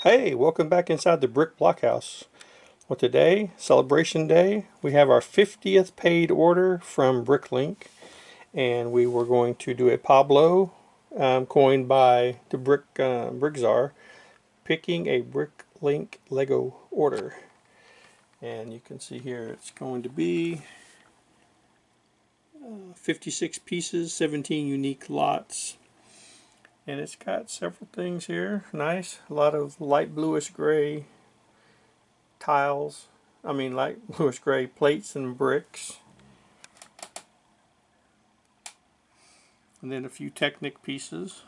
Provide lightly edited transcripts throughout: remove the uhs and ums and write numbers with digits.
Hey, welcome back inside the Brick Blockhouse. Well, today, Celebration Day, we have our 50th paid order from Bricklink, and we were going to do a Pablo coined by the Brick Czar, picking a Bricklink Lego order. And you can see here it's going to be 56 pieces, 17 unique lots. And it's got several things here. Nice. A lot of light bluish gray tiles. Light bluish gray plates and bricks. And then a few Technic pieces.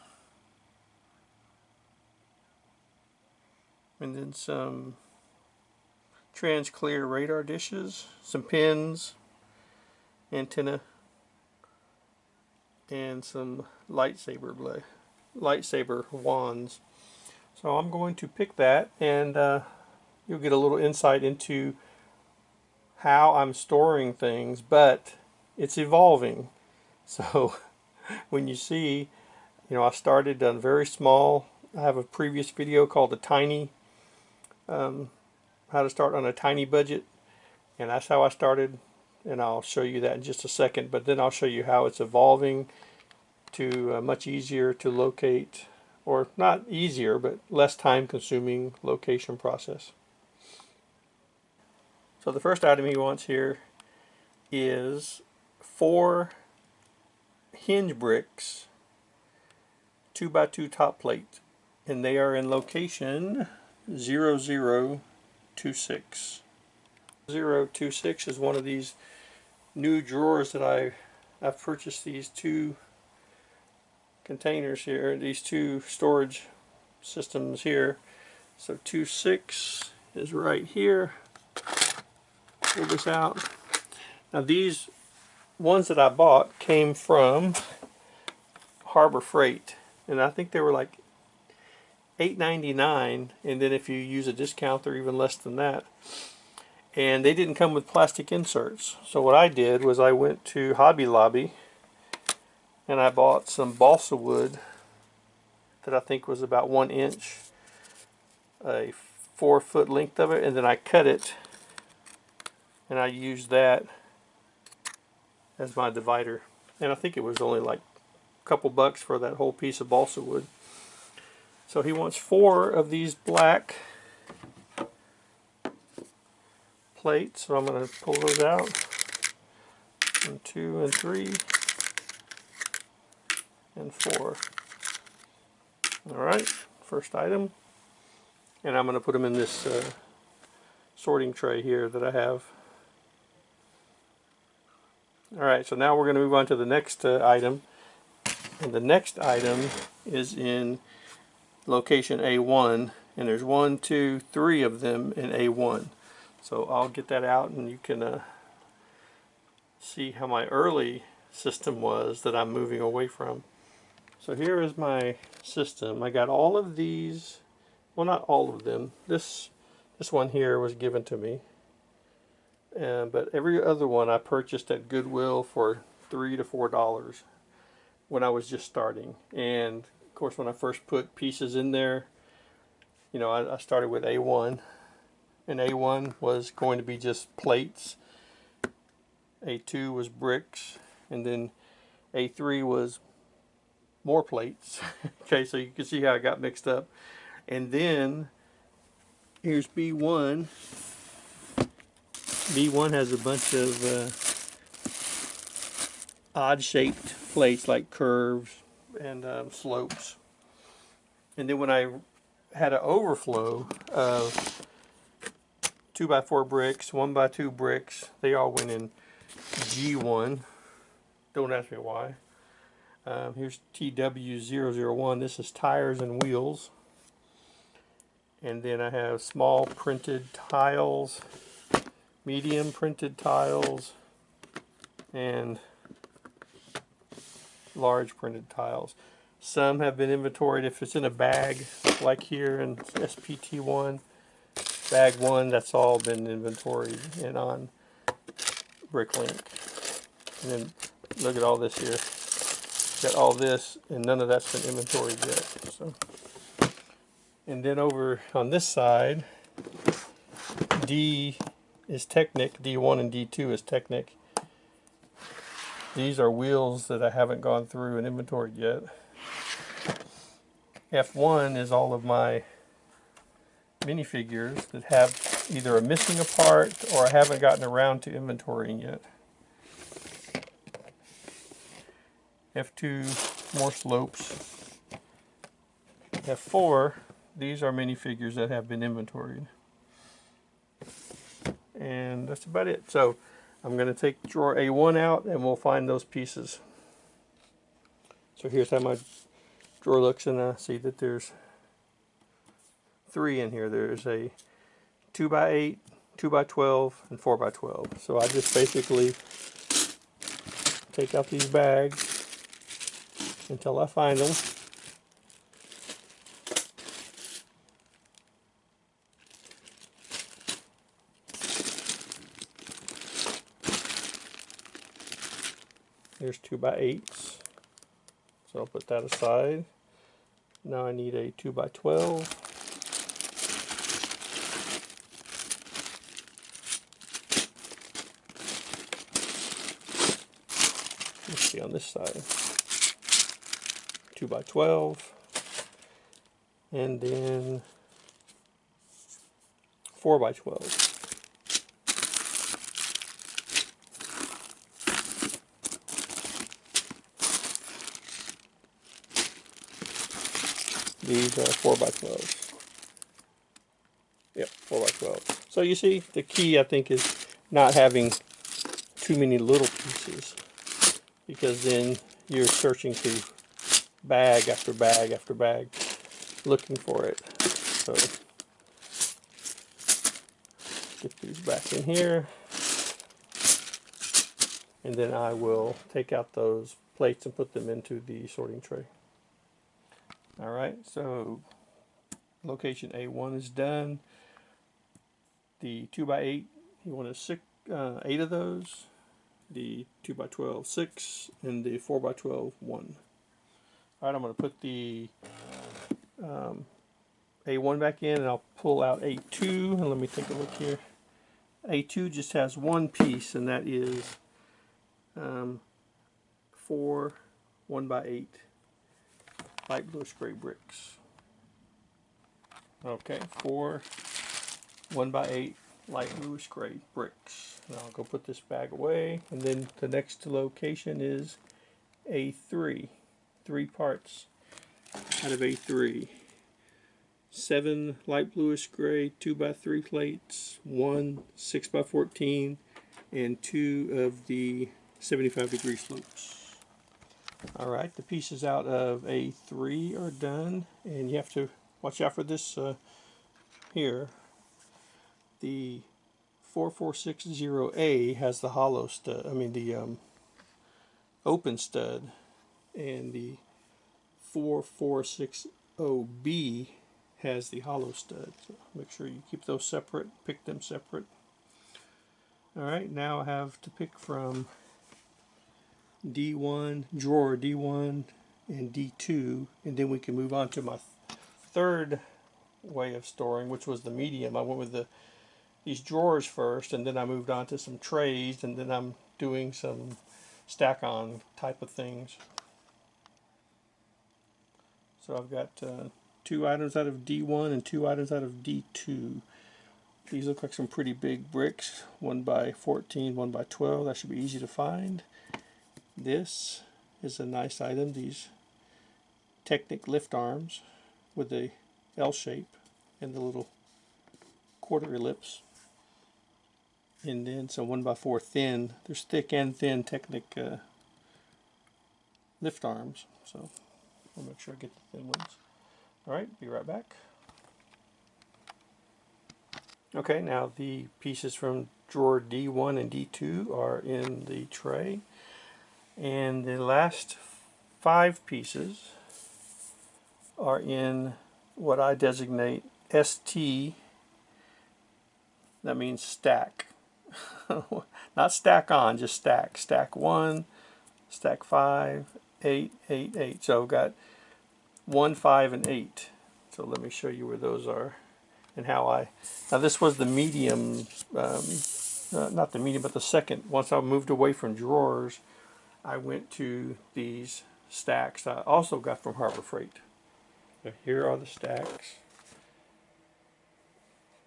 And then some trans clear radar dishes, some pins, antenna, and some lightsaber wands. So I'm going to pick that, and you'll get a little insight into how I'm storing things, but it's evolving. So when you see, I started very small. I have a previous video called the tiny how to start on a tiny budget, and that's how I started, and I'll show you that in just a second. But then I'll show you how it's evolving to much easier to locate, or not easier, but less time consuming location process. So the first item he wants here is 4 hinge bricks, 2x2 top plate, and they are in location 0026. 026 is one of these new drawers that I've purchased these 2 containers here, these 2 storage systems here. So 26 is right here. Pull this out. Now these ones that I bought came from Harbor Freight, and I think they were like $8.99, and then if you use a discount they're even less than that. And they didn't come with plastic inserts. So what I did was I went to Hobby Lobby and I bought some balsa wood that I think was about 1 inch, a 4-foot length of it, and then I cut it, and I used that as my divider. And I think it was only like a couple bucks for that whole piece of balsa wood. So he wants 4 of these black plates, so I'm going to pull those out. 1, 2, and 3, and 4. Alright, first item. And I'm going to put them in this sorting tray here that I have. Alright, so now we're going to move on to the next item. And the next item is in location A1, and there's 1, 2, 3 of them in A1. So I'll get that out and you can see how my early system was that I'm moving away from. So here is my system. I got all of these, well, not all of them. This one here was given to me, but every other one I purchased at Goodwill for $3 to $4 when I was just starting. And of course, when I first put pieces in there, I started with A1, and A1 was going to be just plates. A2 was bricks, and then A3 was more plates. Okay, so you can see how I got mixed up. And then here's B1. B1 has a bunch of odd shaped plates like curves and slopes. And then when I had an overflow of 2x4 bricks, 1x2 bricks, they all went in G1. Don't ask me why. Here's TW001. This is tires and wheels. And then I have small printed tiles, medium printed tiles, and large printed tiles. Some have been inventoried if it's in a bag, like here in SPT1, bag 1, that's all been inventoried and on Bricklink. And then look at all this here. Got all this, and none of that's been inventoried yet. So, And then over on this side, D is Technic, D1 and D2 is Technic. These are wheels that I haven't gone through and inventoried yet. F1 is all of my minifigures that have either a missing a part or I haven't gotten around to inventorying yet. F2, more slopes. F4, these are minifigures that have been inventoried. And that's about it. So I'm going to take drawer A1 out and we'll find those pieces. So here's how my drawer looks, and I see that there's 3 in here. There's a 2x8, 2x12, and 4x12. So I just basically take out these bags until I find them. There's 2x8s, so I'll put that aside. Now I need a 2x12. Let's see on this side. 2x12, and then 4x12. These are 4x12s. Yep, 4x12. So you see, the key I think is not having too many little pieces, because then you're searching through bag after bag after bag looking for it. So get these back in here, and then I will take out those plates and put them into the sorting tray. Alright, so location A1 is done. The 2x8, you want 8 of those. The 2x12, 6, and the 4x12, 1. Alright, I'm going to put the A1 back in, and I'll pull out A2, and let me take a look here. A2 just has one piece, and that is 4 1x8 light bluish gray bricks. Okay, 4 1x8 light bluish gray bricks. Now I'll go put this bag away, and then the next location is A3. 3 parts out of A3. 7 light bluish gray 2x3 plates, 1 6x14, and 2 of the 75-degree slopes. Alright, the pieces out of A3 are done, and you have to watch out for this here. The 4460A has the hollow stud, the open stud, and the 4460B has the hollow stud. So make sure you keep those separate, pick them separate. Alright, now I have to pick from D1, drawer D1 and D2, and then we can move on to my third way of storing, which was the medium. I went with these drawers first, and then I moved on to some trays, and then I'm doing some stack-on type of things. So I've got 2 items out of D1 and 2 items out of D2. These look like some pretty big bricks, 1x14, 1x12. That should be easy to find. This is a nice item, these Technic lift arms with the L shape and the little quarter ellipse. And then some 1x4 thin, there's thick and thin Technic lift arms. So I'll make sure I get the thin ones. Alright, be right back. Okay, now the pieces from drawer D1 and D2 are in the tray. And the last 5 pieces are in what I designate ST. That means stack. Not stack on, just stack. Stack 1, stack 5, 8, 8, 8. So I've got 1, 5, and 8. So let me show you where those are and how I. Now this was the medium, not the medium, but the second. Once I moved away from drawers, I went to these stacks I also got from Harbor Freight. So here are the stacks.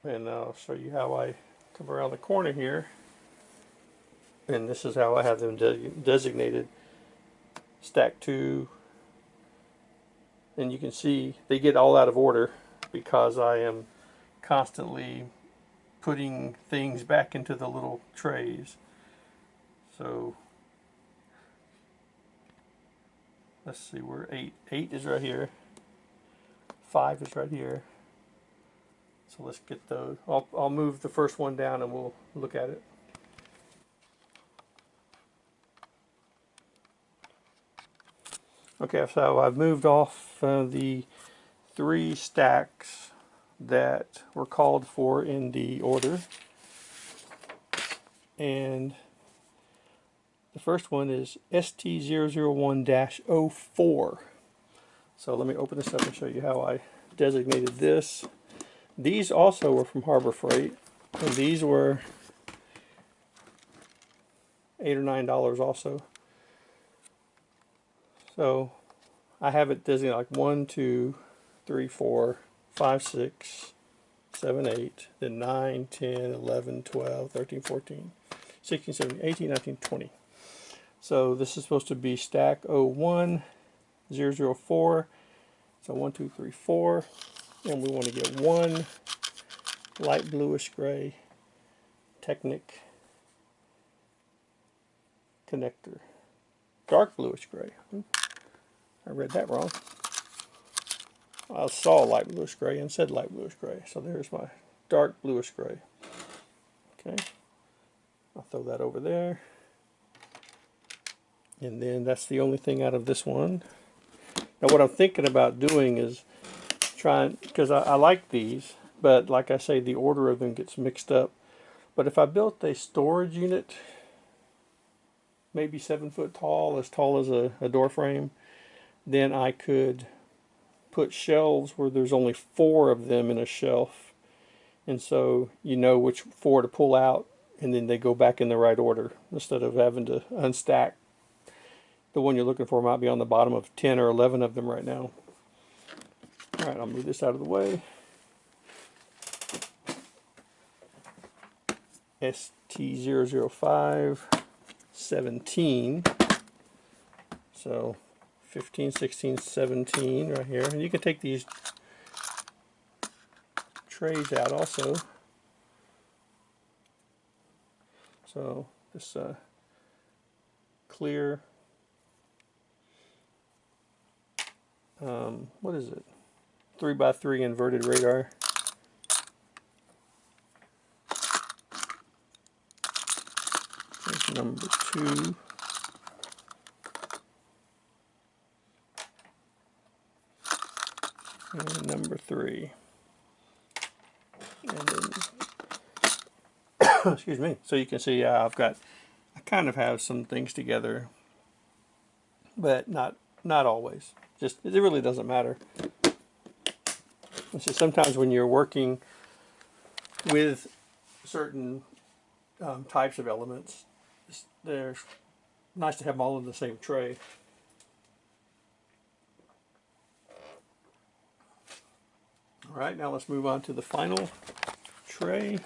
And I'll show you how I come around the corner here. And this is how I have them designated. Stack 2. And you can see they get all out of order because I am constantly putting things back into the little trays. So let's see where 8 is right here. 5 is right here. So let's get those. I'll move the first one down and we'll look at it. Okay, so I've moved off the 3 stacks that were called for in the order. And the first one is ST001-04. So let me open this up and show you how I designated this. These also were from Harbor Freight, and these were $8 or $9 also. So I have it designated like 1, 2, 3, 4, 5, 6, 7, 8, then 9, 10, 11, 12, 13, 14, 16, 17, 18, 19, 20. So this is supposed to be stack 01, 004. So 1, 2, 3, 4. And we want to get one light bluish gray Technic connector. Dark bluish gray. I read that wrong. I saw light bluish gray and said light bluish gray. So there's my dark bluish gray. Okay. I'll throw that over there. And then that's the only thing out of this one. Now what I'm thinking about doing is trying, because I like these, but like I say, the order of them gets mixed up. But if I built a storage unit, maybe 7 foot tall as a door frame, then I could put shelves where there's only 4 of them in a shelf. And so you know which 4 to pull out, and then they go back in the right order instead of having to unstack. The one you're looking for might be on the bottom of 10 or 11 of them right now. All right, I'll move this out of the way. ST005 17. So 15, 16, 17 right here. And you can take these trays out also. So this clear, what is it? 3x3 inverted radar. There's number 2. And number 3. And then, excuse me. So you can see I kind of have some things together, but not always. Just, it really doesn't matter. It's just sometimes when you're working with certain types of elements, they're nice to have them all in the same tray. All right, now let's move on to the final tray.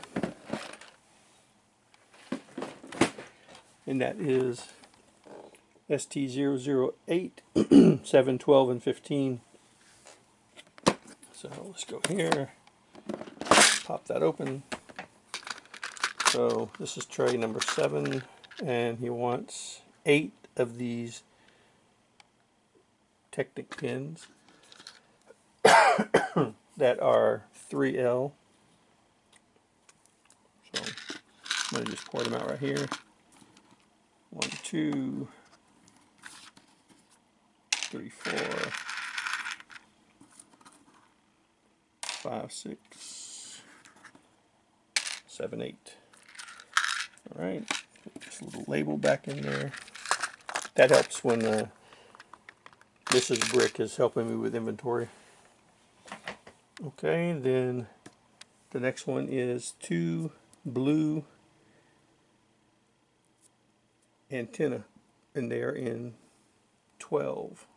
And that is ST008, 7, 12, and 15. So let's go here, pop that open. So this is tray number 7, and he wants 8 of these Technic pins that are 3L. So I'm going to just pour them out right here. 1, 2, 3, 4, 5, 6, 7, 8. All right, put this little label back in there. That helps when this is Brick is helping me with inventory. Okay, then the next one is 2 blue antenna, and they're in 12.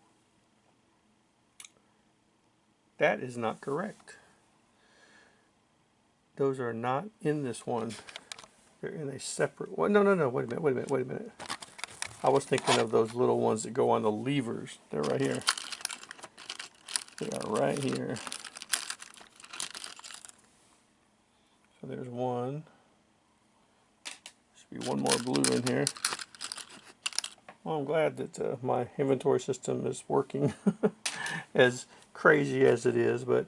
That is not correct. Those are not in this one. They're in a separate one. No, wait a minute. I was thinking of those little ones that go on the levers. They're right here. They are right here. So there's one. Should be one more blue in here. Well, I'm glad that my inventory system is working as crazy as it is, but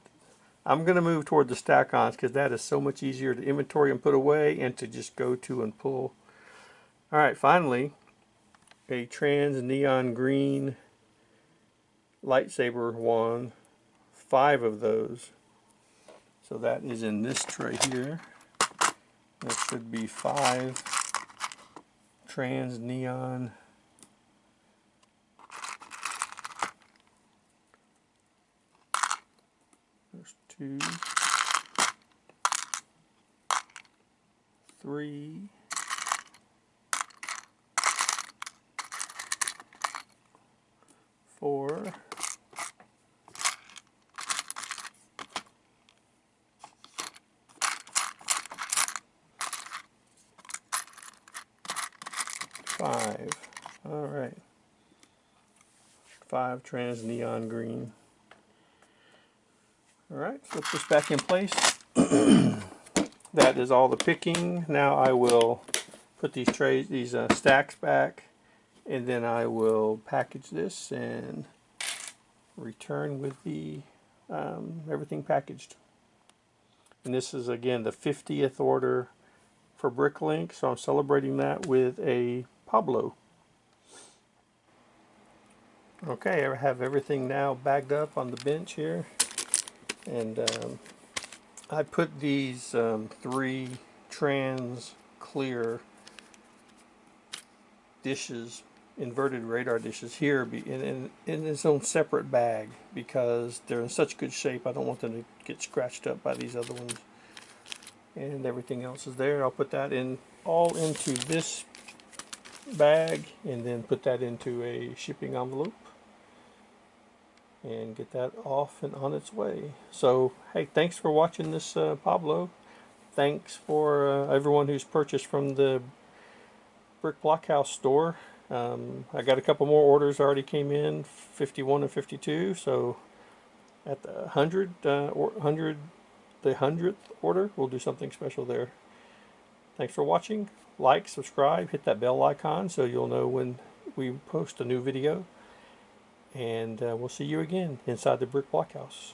I'm going to move toward the stack-ons because that is so much easier to inventory and put away and to just go to and pull. All right, finally, a trans neon green lightsaber wand, 5 of those. So that is in this tray here. There should be 5 trans neon There's 2, 3, 4, 5. All right. 5 trans neon green. All right, flip this back in place. That is all the picking. Now I will put these stacks back, and then I will package this and return with the everything packaged. And this is again the 50th order for Bricklink, so I'm celebrating that with a Pablo. Okay, I have everything now bagged up on the bench here, and I put these 3 trans clear dishes, inverted radar dishes here in its own separate bag because they're in such good shape. I don't want them to get scratched up by these other ones. And everything else is there. I'll put that in all into this bag and then put that into a shipping envelope and get that off and on its way. So hey, thanks for watching this Pablo. Thanks for everyone who's purchased from the Blockhouse store. I got a couple more orders already came in, 51 and 52. So at the 100th order, we'll do something special there. Thanks for watching. Like, subscribe, hit that bell icon so you'll know when we post a new video. And we'll see you again inside the Brick Blockhouse.